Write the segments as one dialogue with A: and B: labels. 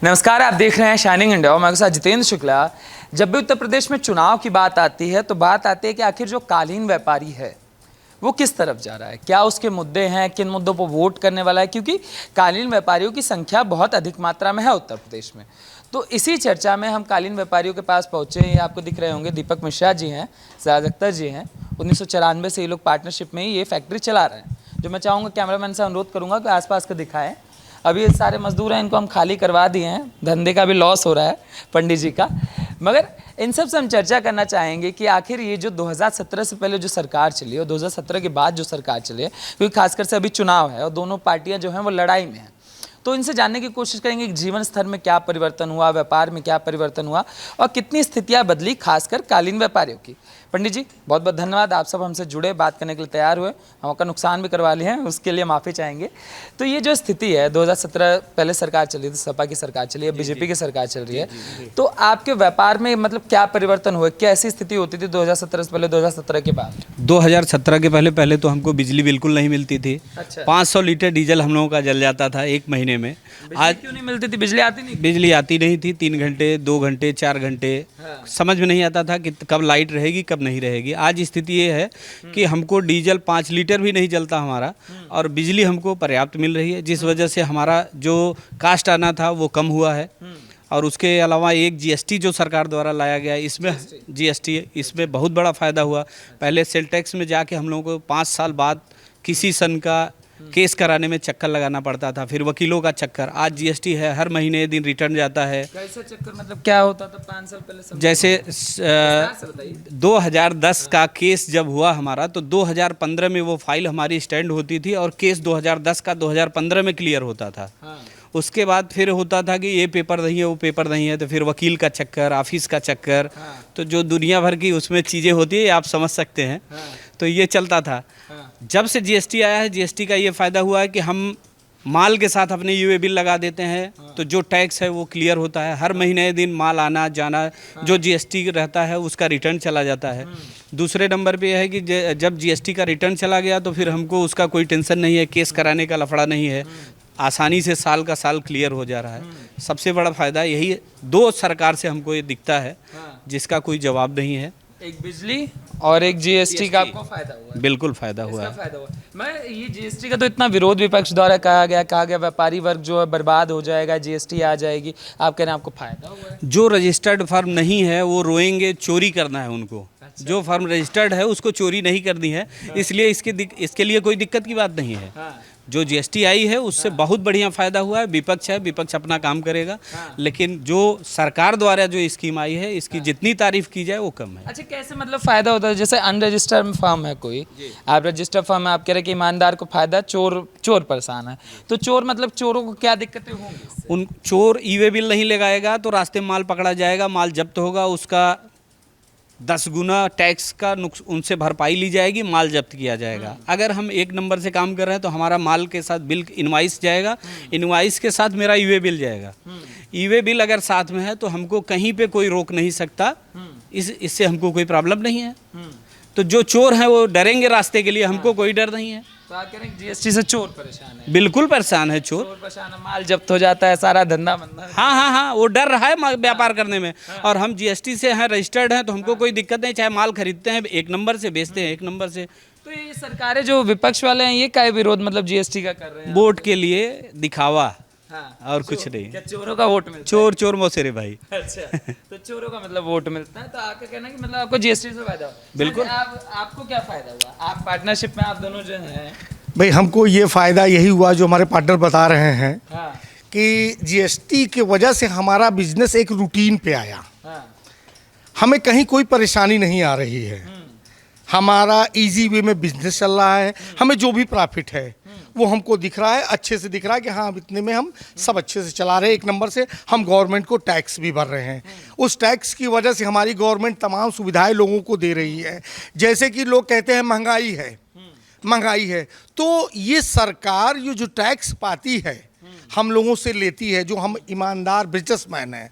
A: नमस्कार, आप देख रहे हैं शाइनिंग इंडिया और मेरे साथ जितेंद्र शुक्ला। जब भी उत्तर प्रदेश में चुनाव की बात आती है तो बात आती है कि आखिर जो कालीन व्यापारी है वो किस तरफ जा रहा है, क्या उसके मुद्दे हैं, किन मुद्दों पर वोट करने वाला है, क्योंकि कालीन व्यापारियों की संख्या बहुत अधिक मात्रा में है उत्तर प्रदेश में। तो इसी चर्चा में हम कालीन व्यापारियों के पास पहुंचे। ये आपको दिख रहे होंगे, दीपक मिश्रा जी हैं, सिराज अख्तर जी हैं। 1994 से ये लोग पार्टनरशिप में ही ये फैक्ट्री चला रहे हैं। जो मैं चाहूँगा कैमरामैन से अनुरोध करूँगा कि आसपास का दिखाएं। अभी ये सारे मजदूर हैं, इनको हम खाली करवा दिए हैं, धंधे का भी लॉस हो रहा है पंडित जी का। मगर इन सब से हम चर्चा करना चाहेंगे कि आखिर ये जो 2017 से पहले जो सरकार चली और 2017 के बाद जो सरकार चली है, क्योंकि खासकर से अभी चुनाव है और दोनों पार्टियां जो हैं वो लड़ाई में हैं, तो इनसे जानने की कोशिश करेंगे कि जीवन स्तर में क्या परिवर्तन हुआ, व्यापार में क्या परिवर्तन हुआ और कितनी स्थितियां बदली, खासकर कालीन व्यापारियों की। पंडित जी बहुत बहुत धन्यवाद, आप सब हमसे जुड़े, बात करने के लिए तैयार हुए। हम आपका नुकसान भी करवा लिए हैं, उसके लिए माफ़ी चाहेंगे। तो ये जो स्थिति है, 2017 पहले सरकार चली थी, सपा की सरकार चली है, बीजेपी की सरकार चल रही है, तो आपके व्यापार में मतलब क्या परिवर्तन हुए, कैसी स्थिति होती थी 2017 से पहले, 2017 के बाद?
B: 2017 के पहले तो हमको बिजली बिल्कुल नहीं मिलती थी।
A: अच्छा।
B: 500 लीटर डीजल हम लोगों का जल जाता था एक महीने में।
A: आज क्यों नहीं मिलती थी? बिजली आती नहीं?
B: बिजली आती नहीं थी, 3 घंटे, 2 घंटे, 4 घंटे, समझ में नहीं आता था कि कब लाइट रहेगी कब नहीं रहेगी। आज स्थिति ये है कि हमको डीजल 5 लीटर भी नहीं जलता हमारा, और बिजली हमको पर्याप्त मिल रही है, जिस वजह से हमारा जो कास्ट आना था वो कम हुआ है। और उसके अलावा एक जीएसटी जो सरकार द्वारा लाया गया, इसमें जीएसटी, इसमें बहुत बड़ा फ़ायदा हुआ। पहले सेल टैक्स में जाके हम लोगों को 5 साल बाद किसी सन का केस कराने में चक्कर लगाना पड़ता था, फिर वकीलों का चक्कर। आज जीएसटी है, हर महीने दिन रिटर्न जाता है।
A: कैसे चक्कर, मतलब क्या होता था 5 साल पहले?
B: जैसे 2010 का केस जब हुआ हमारा, तो 2015 में वो फाइल हमारी स्टैंड होती थी और केस 2010 का 2015 में क्लियर होता था। उसके बाद फिर होता था कि ये पेपर नहीं है, वो पेपर नहीं है, तो फिर वकील का चक्कर, ऑफिस का चक्कर, तो जो दुनिया भर की उसमें चीज़ें होती है, आप समझ सकते हैं। तो ये चलता था। जब से जीएसटी आया है, जीएसटी का ये फ़ायदा हुआ है कि हम माल के साथ अपने यूए बिल लगा देते हैं, तो जो टैक्स है वो क्लियर होता है। हर महीने दिन माल आना जाना, जो जीएसटी रहता है उसका रिटर्न चला जाता है। दूसरे नंबर पे यह है कि जब जीएसटी का रिटर्न चला गया तो फिर हमको उसका कोई टेंशन नहीं है, केस कराने का लफड़ा नहीं है, आसानी से साल का साल क्लियर हो जा रहा है। सबसे बड़ा फ़ायदा यही 2 सरकार से हमको ये दिखता है, जिसका कोई जवाब नहीं है।
A: एक बिजली और एक जीएसटी का आपको फायदा हुआ है?
B: बिल्कुल फायदा हुआ है।
A: फायदा हुआ। मैं ये जीएसटी का तो इतना विरोध विपक्ष द्वारा कहा गया व्यापारी वर्ग जो है बर्बाद हो जाएगा, जीएसटी आ जाएगी, आप कह रहे हैं आपको फायदा हुआ है?
B: जो रजिस्टर्ड फर्म नहीं है वो रोएंगे, चोरी करना है उनको। अच्छा। जो फर्म रजिस्टर्ड है उसको चोरी नहीं करनी है। इसलिए इसके लिए कोई दिक्कत की बात नहीं है। जो जीएसटी आई है उससे बहुत बढ़िया फ़ायदा हुआ है। विपक्ष है, विपक्ष अपना काम करेगा, लेकिन जो सरकार द्वारा जो स्कीम आई है, इसकी जितनी तारीफ की जाए वो कम है।
A: अच्छा, कैसे मतलब फ़ायदा होता है? जैसे अनरजिस्टर्ड फर्म है कोई, आप रजिस्टर्ड फर्म है, आप कह रहे हैं कि ईमानदार को फ़ायदा, चोर परेशान है, तो चोर मतलब चोरों को क्या दिक्कतें होंगी?
B: उन चोर ईवे बिल नहीं लगाएगा तो रास्ते में माल पकड़ा जाएगा, माल जब्त होगा, उसका 10 गुना टैक्स का उनसे भरपाई ली जाएगी, माल जब्त किया जाएगा। अगर हम 1 नंबर से काम कर रहे हैं तो हमारा माल के साथ बिल इनवाइस जाएगा, इनवाइस के साथ मेरा ईवे बिल जाएगा। ईवे बिल अगर साथ में है तो हमको कहीं पे कोई रोक नहीं सकता, इससे हमको कोई प्रॉब्लम नहीं है। तो जो चोर हैं वो डरेंगे रास्ते के लिए, हमको कोई डर नहीं है।
A: तो आप कह रहे हैं जीएसटी से चोर परेशान है?
B: बिल्कुल परेशान है चोर
A: परेशान है, माल जब्त हो जाता है, सारा धंधा बंदा।
B: हाँ, वो डर रहा है व्यापार करने में। और हम जीएसटी से हैं, रजिस्टर्ड हैं, तो हमको कोई दिक्कत नहीं। चाहे माल खरीदते हैं 1 नंबर से, बेचते हैं 1 नंबर से।
A: तो ये सरकारें जो विपक्ष वाले हैं ये क्या विरोध मतलब जीएसटी का कर रहे हैं?
B: वोट के लिए दिखावा, और कुछ नहीं।
A: क्या चोरों का वोट मिलता
B: है? चोर मौसेरे भाई।
A: अच्छा, तो चोरों का मतलब वोट मिलता है। तो आपका कहना है कि मतलब आपको जीएसटी से फायदा हुआ?
B: बिल्कुल।
A: आपको क्या फायदा हुआ? आप पार्टनरशिप में, आप दोनों जो हैं।
C: भाई हमको ये फ़ायदा यही हुआ जो हमारे पार्टनर बता रहे हैं,
A: हाँ।
C: कि जीएसटी की वजह से हमारा बिजनेस एक रूटीन पे आया। हमें कहीं कोई परेशानी नहीं आ रही है, हमारा इजी वे में बिजनेस चल रहा है। हमें जो भी प्रॉफिट है वो हमको दिख रहा है, अच्छे से दिख रहा है कि हाँ इतने में हम सब अच्छे से चला रहे हैं। 1 नंबर से हम गवर्नमेंट को टैक्स भी भर रहे हैं। उस टैक्स की वजह से हमारी गवर्नमेंट तमाम सुविधाएं लोगों को दे रही है। जैसे कि लोग कहते हैं महंगाई है, तो ये सरकार ये जो टैक्स पाती है हम लोगों से लेती है, जो हम ईमानदार बिजनेसमैन हैं,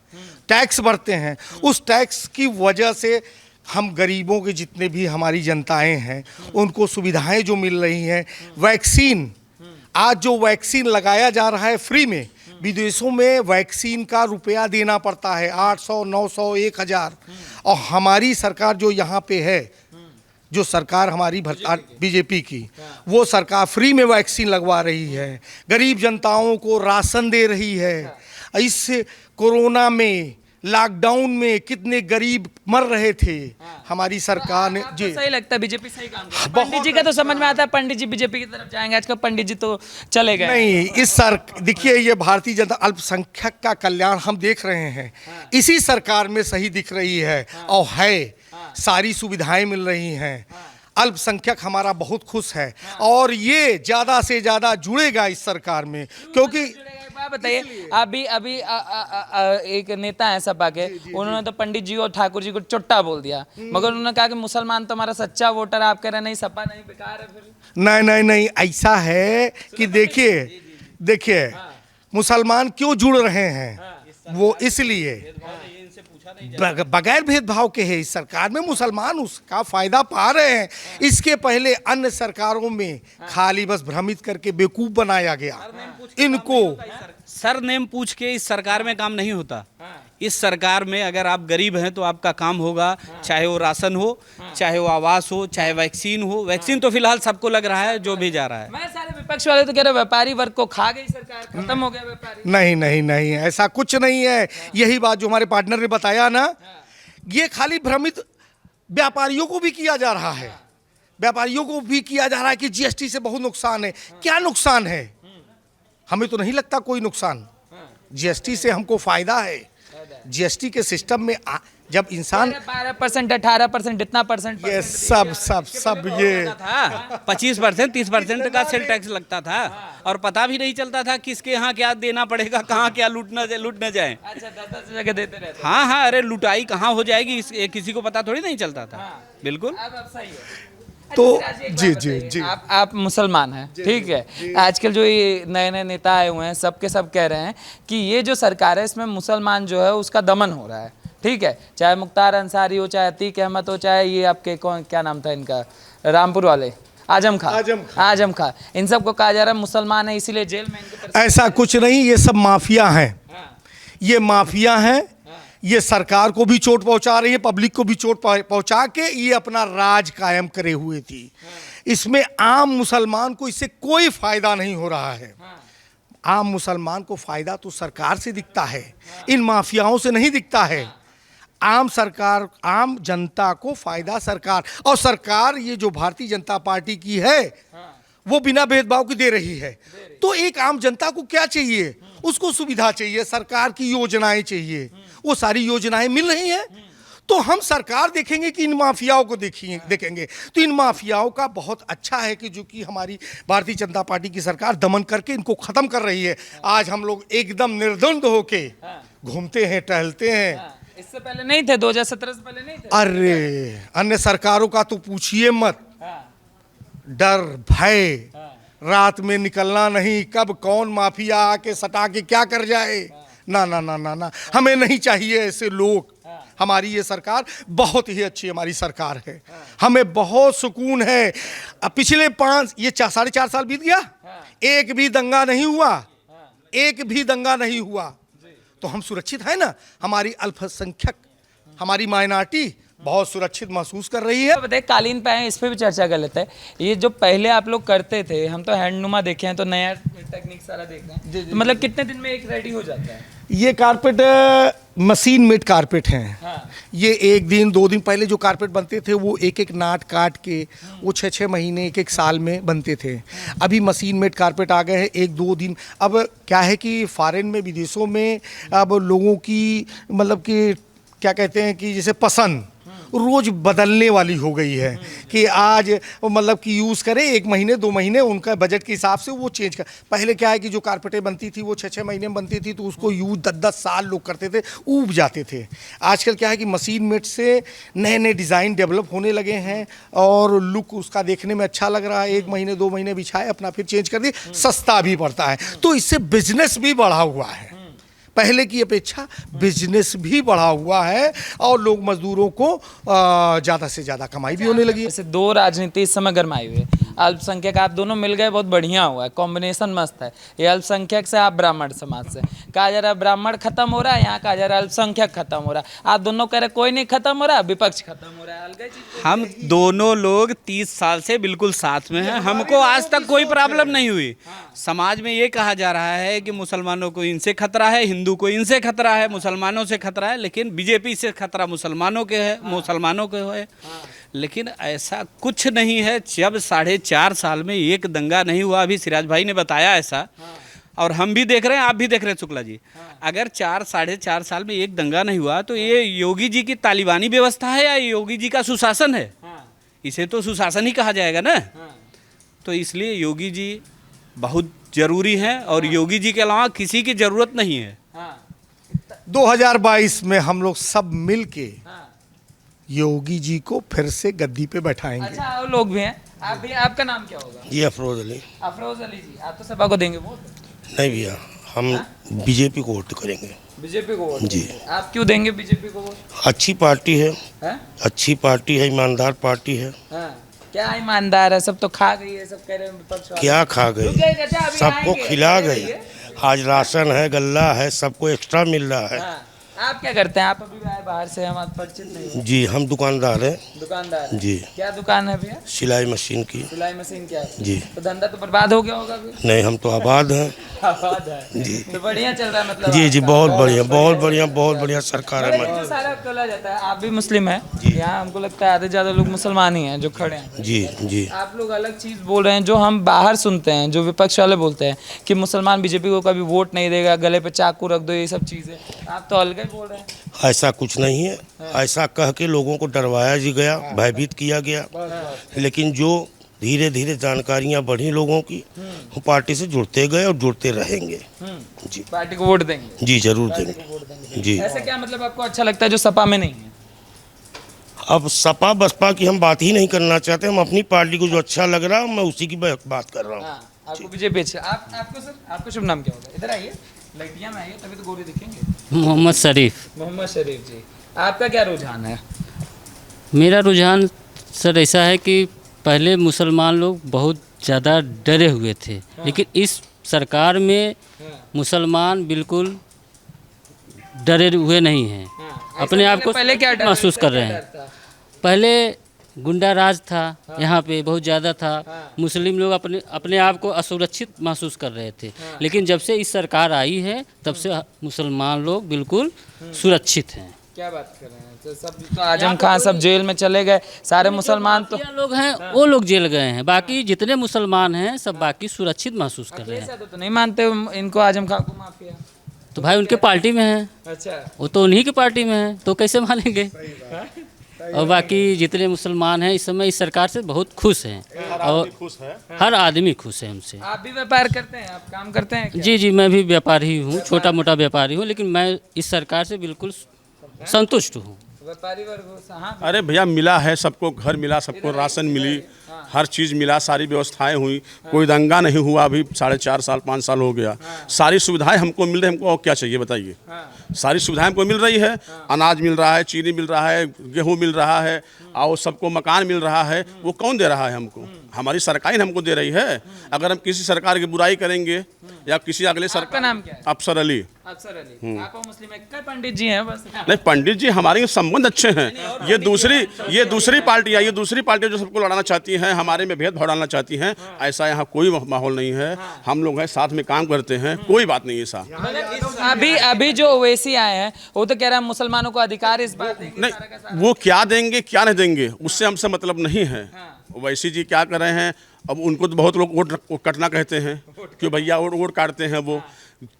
C: टैक्स भरते हैं, उस टैक्स की वजह से हम गरीबों के जितने भी हमारी जनताएं हैं उनको सुविधाएं जो मिल रही हैं। वैक्सीन, आज जो वैक्सीन लगाया जा रहा है फ्री में, विदेशों में वैक्सीन का रुपया देना पड़ता है 800, 900, 1000, और हमारी सरकार जो यहाँ पे है, जो सरकार हमारी बीजेपी की, वो सरकार फ्री में वैक्सीन लगवा रही है, गरीब जनताओं को राशन दे रही है। इस कोरोना में, लॉकडाउन में कितने गरीब मर रहे थे, हमारी सरकार ने
A: जी सही लगता है बीजेपी सही काम कर रही है। पंडित जी का तो समझ में आता है, पंडित जी बीजेपी की तरफ जाएंगे, आजकल पंडित जी तो चले गए।
C: नहीं, देखिए ये भारतीय जनता अल्पसंख्यक का कल्याण हम देख रहे हैं, इसी सरकार में सही दिख रही है और है, सारी सुविधाएं मिल रही हैं, अल्पसंख्यक हमारा बहुत खुश है और ये ज़्यादा से ज़्यादा जुड़ेगा इस सरकार में, क्योंकि
A: बताइए अभी एक नेता है सपा के, उन्होंने तो पंडित जी और ठाकुर जी को चुट्टा बोल दिया, मगर उन्होंने कहा कि मुसलमान तो हमारा सच्चा वोटर है, आप कह रहे हैं नहीं सपा नहीं बेकार है। फिर
C: नहीं, ऐसा है कि देखिए मुसलमान क्यों जुड़ रहे हैं, वो इसलिए बगैर भेदभाव के है इस सरकार में, मुसलमान उसका फायदा पा रहे हैं। इसके पहले अन्य सरकारों में खाली बस भ्रमित करके बेवकूफ बनाया गया इनको।
B: सर नेम पूछ के इस सरकार में काम नहीं होता। इस सरकार में अगर आप गरीब हैं तो आपका काम होगा, चाहे वो राशन हो, चाहे वो आवास हो, चाहे वैक्सीन हो। वैक्सीन तो फिलहाल सबको लग रहा है जो भी जा रहा है।
A: मैं सारे विपक्ष वाले तो कह रहे व्यापारी वर्ग को खा गई सरकार, खत्म हो गया व्यापारी।
C: नहीं, ऐसा कुछ नहीं है। यही बात जो हमारे पार्टनर ने बताया ना, ये खाली भ्रमित व्यापारियों को भी किया जा रहा है, व्यापारियों को भी किया जा रहा है कि जीएसटी से बहुत नुकसान है। क्या नुकसान है? हमें तो नहीं लगता कोई नुकसान। जीएसटी से हमको फायदा है। जीएसटी के सिस्टम में जब इंसान
A: 12%, 18%, इतना परसेंट,
C: ये सब ये
B: 25%, 30% का सेल टैक्स लगता था और पता भी नहीं चलता था किसके यहाँ क्या देना पड़ेगा, कहाँ क्या लूट न जाए।
A: अच्छा, 10 जगह देते रहते।
B: हाँ, अरे लुटाई कहाँ हो जाएगी किसी को पता थोड़ी नहीं चलता था। बिल्कुल।
A: अब सही है।
C: तो
A: जी आप मुसलमान हैं, ठीक है। आजकल जो ये नए नेता आए हुए हैं, सब के सब कह रहे हैं कि ये जो सरकार है इसमें मुसलमान जो है उसका दमन हो रहा है, ठीक है। चाहे मुख्तार अंसारी हो, चाहे अतीक अहमद हो, चाहे ये आपके कौन क्या नाम था इनका, रामपुर वाले आजम खां, इन सबको कहा जा रहा है मुसलमान है इसीलिए जेल में इनके।
C: ऐसा कुछ नहीं, ये सब माफिया हैं, ये माफिया हैं। ये सरकार को भी चोट पहुंचा रही है, पब्लिक को भी चोट पहुंचा के ये अपना राज कायम करे हुए थी। इसमें आम मुसलमान को इससे कोई फायदा नहीं हो रहा है। आम मुसलमान को फायदा तो सरकार से दिखता है, इन माफियाओं से नहीं दिखता है। आम जनता को फायदा सरकार, और सरकार ये जो भारतीय जनता पार्टी की है वो बिना भेदभाव की दे रही है। तो एक आम जनता को क्या चाहिए? उसको सुविधा चाहिए, सरकार की योजनाएं चाहिए, वो सारी योजनाएं मिल रही हैं। तो हम सरकार देखेंगे कि इन माफियाओं को देखेंगे। तो इन माफियाओं का बहुत अच्छा है कि जो कि हमारी भारतीय जनता पार्टी की सरकार दमन करके इनको खत्म कर रही है। आज हम लोग एकदम निर्द्वंद होके घूमते हैं, टहलते हैं।
A: इससे पहले नहीं थे, 2017 से पहले नहीं थे।
C: अरे अन्य सरकारों का तो पूछिए मत, डर भय, रात में निकलना नहीं, कब कौन माफिया आके सटा के क्या कर जाए। ना, हमें नहीं चाहिए ऐसे लोग। हमारी ये सरकार बहुत ही अच्छी हमारी सरकार है, हमें बहुत सुकून है। पिछले 4.5 साल बीत गया, एक भी दंगा नहीं हुआ, तो हम सुरक्षित है ना। हमारी अल्पसंख्यक, हमारी माइनॉरिटी बहुत सुरक्षित महसूस कर रही है।
A: बताइए कालीन पे आए, इस पे भी चर्चा कर लेते हैं। ये जो पहले आप लोग करते थे, हम तो हैंडनुमा देखे हैं, तो नया टेक्निक सारा देख रहे हैं, तो मतलब कितने दिन में एक रेडी हो जाता है?
C: ये कारपेट मशीन मेड कारपेट हैं। ये 1 दिन 2 दिन पहले जो कारपेट बनते थे वो एक नाट काट के वो 6 महीने 1 साल में बनते थे। अभी मशीन मेड कारपेट आ गए हैं 1-2 दिन। अब क्या है कि फॉरेन में, विदेशों में अब लोगों की मतलब कि क्या कहते हैं कि जैसे पसंद रोज बदलने वाली हो गई है कि आज मतलब कि यूज़ करें 1 महीने 2 महीने, उनका बजट के हिसाब से वो चेंज कर। पहले क्या है कि जो कारपेटें बनती थी वो 6 महीने में बनती थी, तो उसको यूज 10 साल लोग करते थे, ऊब जाते थे। आजकल क्या है कि मशीन मेड से नए डिज़ाइन डेवलप होने लगे हैं और लुक उसका देखने में अच्छा लग रहा है। 1 महीने 2 महीने बिछाए, अपना फिर चेंज कर दिए, सस्ता भी पड़ता है। तो इससे बिजनेस भी बढ़ा हुआ है, पहले की अपेक्षा बिजनेस भी बढ़ा हुआ है और लोग मजदूरों को ज़्यादा से ज़्यादा कमाई भी होने लगी है।
A: जैसे 2 राजनीति इस समय गरमाई हुई है, अल्पसंख्यक आप दोनों मिल गए, बहुत बढ़िया हुआ है, कॉम्बिनेशन मस्त है। ये अल्पसंख्यक से, आप ब्राह्मण समाज से। कहा जा रहा है ब्राह्मण खत्म हो रहा है, यहाँ कहा जा रहा है अल्पसंख्यक खत्म हो रहा है। आप दोनों कह रहे कोई नहीं खत्म हो रहा, विपक्ष खत्म हो रहा है। अलग चीज
B: हम दोनों लोग 30 साल से बिल्कुल साथ में हैं, हमको आज तक कोई प्रॉब्लम नहीं हुई। समाज में ये कहा जा रहा है कि मुसलमानों को इनसे खतरा है, हिंदू को इनसे खतरा है, मुसलमानों से खतरा है, लेकिन बीजेपी से खतरा मुसलमानों के है, मुसलमानों के है। लेकिन ऐसा कुछ नहीं है। जब 4.5 साल में एक दंगा नहीं हुआ, अभी सिराज भाई ने बताया ऐसा, और हम भी देख रहे हैं, आप भी देख रहे हैं शुक्ला जी। अगर 4-4.5 साल में एक दंगा नहीं हुआ तो ये योगी जी की तालिबानी व्यवस्था है या योगी जी का सुशासन है? इसे तो सुशासन ही कहा जाएगा ना। तो इसलिए योगी जी बहुत जरूरी हैं और योगी जी के अलावा किसी की जरूरत नहीं है।
C: 2022 में हम लोग सब मिल के योगी जी को फिर से गद्दी पे बैठाएंगे।
A: अच्छा, और लोग भी हैं। आप भी, आपका नाम क्या होगा?
D: जी अफरोज अली।
A: अफरोज अली जी, आप तो सभा को देंगे वोट?
D: नहीं भैया, हम बीजेपी को वोट करेंगे।
A: बीजेपी को वोट
D: जी।
A: देंगे। आप क्यों देंगे बीजेपी को वोट?
D: अच्छी पार्टी है,
A: हैं?
D: अच्छी पार्टी है, ईमानदार पार्टी है।
A: हाँ। क्या ईमानदार है? सब तो खा गई है, सब कह रहे हैं विपक्ष वाले।
D: क्या खा गई?
A: रुक जाइए चाचा, अभी
D: सबको
A: आएंगे।
D: खिला
A: अरे
D: गई।
A: ये।
D: आज राशन है, गल्ला है, सबको एक्स्ट्रा मिल रहा है।
A: हाँ। आप क्या करते हैं? आप अभी भी आए बाहर से, हम परिचित नहीं हैं।
D: जी हम दुकानदार हैं।
A: दुकानदार हैं।
D: जी।
A: क्या दुकान है भैया?
D: सिलाई मशीन की।
A: सिलाई मशीन क्या है?
D: जी।
A: तो धंधा तो बर्बाद हो गया होगा अभी।
D: नहीं, हम तो आबाद हैं।
A: आबाद है।
D: जी।
A: तो बढ़िया चल रहा है मतलब।
D: जी जी,
A: आपका?
D: बहुत बढ़िया, बहुत बढ़िया, बहुत बढ़िया सरकार है
A: बड़े
D: हमारी।
A: इतना सारा बोला जाता है, आप भी मुस्लिम हैं।
D: जी।
A: यहाँ हमको लगता है आधे ज्यादा लोग मुसलमान ही हैं जो खड़े हैं।
D: जी जी।
A: आप लोग अलग चीज बोल रहे हैं, जो हम बाहर सुनते हैं, जो विपक्ष वाले बोलते हैं कि मुसलमान बीजेपी को कभी वोट नहीं देगा, गले पे चाकू रख दो, ये सब चीजें। आप तो अलग ही बोल रहे हैं।
D: ऐसा कुछ नहीं है। ऐसा कह के लोगों को डरवाया जी गया, भयभीत किया गया। लेकिन जो धीरे धीरे जानकारियां बढ़ी लोगों की, वो पार्टी से जुड़ते गए और जुड़ते रहेंगे। जी।
A: पार्टी को वोट देंगे?
D: जी जरूर
A: पार्टी
D: देंगे।
A: को वोट देंगे।
D: जी।
A: ऐसा क्या मतलब आपको अच्छा लगता है जो सपा में नहीं है?
D: अब सपा बसपा की हम बात ही नहीं करना चाहते। हम अपनी पार्टी को जो अच्छा लग रहा है मैं उसी की बात कर रहा हूँ।
A: हाँ, आपको बीजेपी अच्छा। आपको सर, आपको शुभ नाम क्या होगा? इधर आइए, लड़कियां में आइए, तभी तो गोरे दिखेंगे।
E: मोहम्मद शरीफ।
A: मोहम्मद शरीफ जी, आपका क्या रुझान है?
E: मेरा रुझान सर ऐसा है कि पहले मुसलमान लोग बहुत ज़्यादा डरे हुए थे, लेकिन इस सरकार में मुसलमान बिल्कुल डरे हुए नहीं हैं। अपने आप को
A: पहले क्या डर
E: महसूस कर रहे हैं। पहले गुंडा राज था, यहाँ पे बहुत ज़्यादा था। मुस्लिम लोग अपने आप को असुरक्षित महसूस कर रहे थे, लेकिन जब से इस सरकार आई है तब से मुसलमान लोग बिल्कुल सुरक्षित हैं।
A: क्या बात कर रहे हैं? तो सब तो आजम खान सब जेल में चले गए, सारे मुसलमान तो
E: लोग हैं वो लोग जेल गए हैं, बाकी जितने मुसलमान हैं सब बाकी सुरक्षित महसूस कर रहे हैं।
A: ऐसा तो नहीं मानते इनको, आजम खान को माफिया?
E: तो भाई उनके पार्टी में है,
A: अच्छा।
E: वो तो उन्हीं की पार्टी में है, तो कैसे मानेंगे। और बाकी जितने मुसलमान हैं इस समय इस सरकार से बहुत खुश हैं, और हर आदमी खुश है हमसे।
A: आप भी व्यापार करते हैं? आप काम करते हैं क्या?
E: जी जी, मैं भी व्यापारी हूँ, छोटा मोटा व्यापारी हूँ, लेकिन मैं इस सरकार से बिल्कुल संतुष्ट हूँ।
A: व्यापारी वर्ग हो? हाँ।
F: अरे भैया, मिला है सबको, घर मिला, सबको राशन मिली, हर चीज़ मिला, सारी व्यवस्थाएं हुई, कोई दंगा नहीं हुआ। अभी 4.5 साल 5 साल हो गया, सारी सुविधाएं हमको मिल रही। हमको और क्या चाहिए बताइए? सारी सुविधाएं हमको मिल रही है। अनाज मिल रहा है, चीनी मिल रहा है, गेहूँ मिल रहा है, और सबको मकान मिल रहा है। वो कौन दे रहा है हमको? हमारी सरकार हमको दे रही है। अगर हम किसी सरकार की बुराई करेंगे या किसी अगले
A: आपका
F: सरकार।
A: नाम क्या है?
F: अफसर अली।
A: अफसर अली। आप मुस्लिम है? कई पंडित जी हैं बस।
F: नहीं, पंडित जी हमारे संबंध अच्छे हैं। ये दूसरी पार्टियाँ जो सबको लड़ाना चाहती हैं, हमारे में भेदभाव डालना चाहती हैं, ऐसा यहाँ कोई माहौल नहीं है। हम लोग हैं, साथ में काम करते हैं, कोई बात नहीं ऐसा।
A: अभी जो ओवैसी आए हैं वो तो कह रहा है मुसलमानों को अधिकार इस बात है कि
F: नहीं,
A: सारा का सारा।
F: वो क्या देंगे क्या नहीं देंगे उससे हमसे मतलब नहीं है। ओवैसी जी क्या कर रहे हैं? अब उनको तो बहुत लोग वोट कटना कहते हैं कि भैया वोट काटते हैं। वो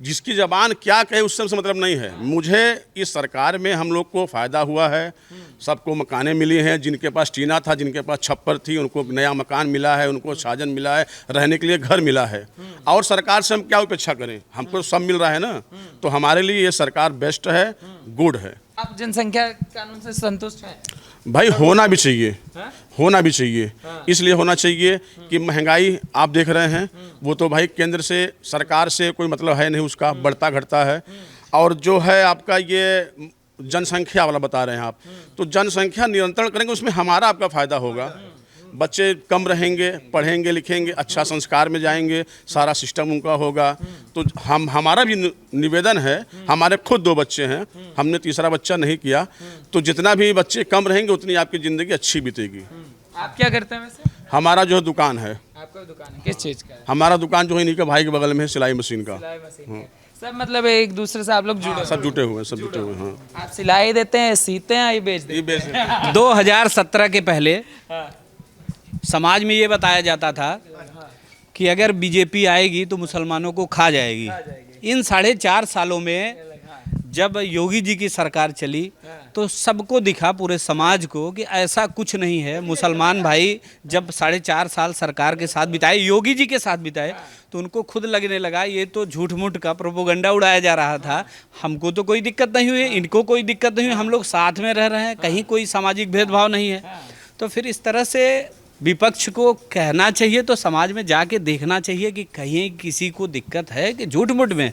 F: जिसकी जबान क्या कहे उससे हमसे मतलब नहीं है। मुझे इस सरकार में हम लोग को फ़ायदा हुआ है। सबको मकानें मिली हैं, जिनके पास टीना था, जिनके पास छप्पर थी, उनको नया मकान मिला है, उनको साजन मिला है, रहने के लिए घर मिला है। और सरकार से हम क्या अपेक्षा करें? हमको सब मिल रहा है ना, तो हमारे लिए ये सरकार बेस्ट है, गुड है।
A: आप जनसंख्या कानून से संतुष्ट हैं?
F: भाई होना भी चाहिए, होना भी चाहिए। इसलिए होना चाहिए कि महंगाई आप देख रहे हैं, वो तो भाई केंद्र से, सरकार से कोई मतलब है नहीं, उसका बढ़ता घटता है। और जो है आपका ये जनसंख्या वाला बता रहे हैं आप, तो जनसंख्या नियंत्रण करेंगे, उसमें हमारा आपका फ़ायदा होगा। बच्चे कम रहेंगे, पढ़ेंगे लिखेंगे, अच्छा संस्कार में जाएंगे, सारा सिस्टम उनका होगा। तो हमारा भी निवेदन है, हमारे खुद 2 बच्चे हैं, हमने तीसरा बच्चा नहीं किया, तो जितना भी बच्चे कम रहेंगे उतनी आपकी ज़िंदगी अच्छी बीतेगी।
A: आप क्या करते हैं वैसे?
F: हमारा जो है दुकान है,
A: आपका दुकान है, किस चीज़ का है?
F: हमारा दुकान जो है इन्हीं के भाई के बगल में है, सिलाई मशीन का।
A: सिलाई मशीन है। सब मतलब एक दूसरे से आप लोग जुड़े
F: सब जुटे हुए हैं, सब जुटे हुए हैं। हाँ,
A: आप सिलाई देते हैं, सीते हैं, ये बेच देते
F: ये बेच
B: 2017 के पहले समाज में ये बताया जाता था कि अगर बीजेपी आएगी तो मुसलमानों को खा जाएगी। इन 4.5 सालों में जब योगी जी की सरकार चली तो सबको दिखा, पूरे समाज को, कि ऐसा कुछ नहीं है। मुसलमान भाई जब 4.5 साल सरकार के साथ बिताए, योगी जी के साथ बिताए, तो उनको खुद लगने लगा ये तो झूठ मूठ का प्रोपोगंडा उड़ाया जा रहा था। हमको तो कोई दिक्कत नहीं हुई, इनको कोई दिक्कत नहीं हुई, हम लोग साथ में रह रहे हैं, कहीं कोई सामाजिक भेदभाव नहीं है। तो फिर इस तरह से विपक्ष को कहना चाहिए, तो समाज में जाके देखना चाहिए कि कहीं किसी को दिक्कत है कि झूठ मूठ में